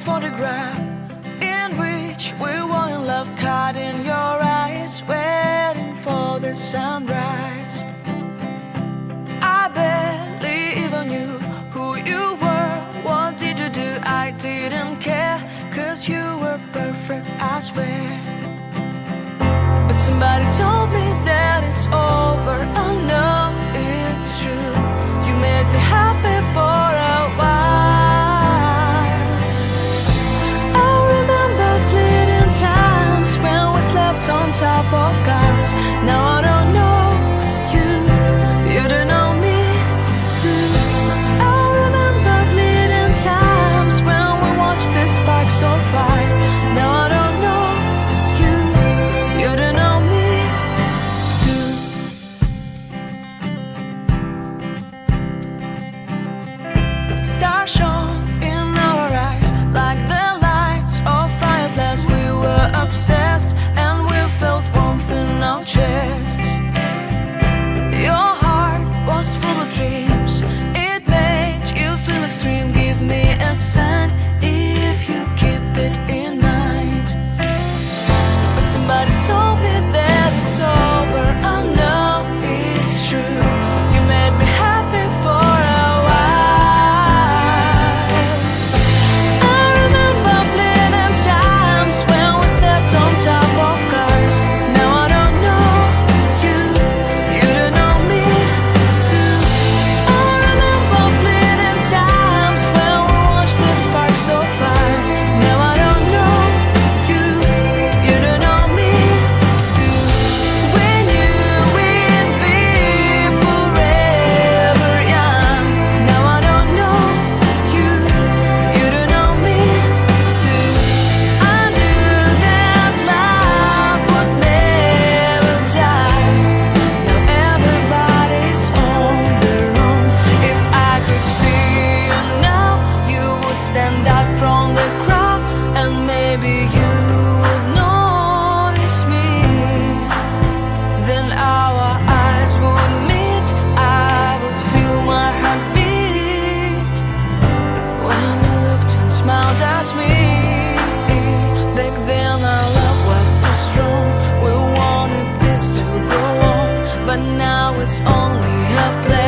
photograph in which we were in love, caught in your eyes, waiting for the sunrise. I barely even knew who you were. What did you do? I didn't care, 'cause you were perfect, I swear. But somebody told me that it's over. I know it's true. You made me happy for a while. I remember fleeting times when we slept on top of cars. Now I don't know you, you don't know me too. I remember fleeting times when we watched the sparks so fire. Now I don't know you, you don't know me too. Stars shone in our eyes like the lights of fireflies. We were obsessed and we felt warmth in our chests. Your heart was full of dreams, it made you feel extreme. Give me a sign if you keep it in mind. But somebody told me that it's over. I know it's true. You made me happy for a while. I remember fleeting times when we slept on top of cars. Now I don't know you, you don't know me too. I remember fleeting times when we watched the sparks so fire. Now I don't know you, you don't know me too. We knew we'd be forever young. Now I don't know you, you don't know me too. I knew that love would never die. Now everybody's on their own. If I could see you now, you would stand out from the crowd, and maybe you would notice me. Then our eyes would meet, I would feel my heart beat when you looked and smiled at me. Back then our love was so strong, we wanted this to go on, but now it's only a play.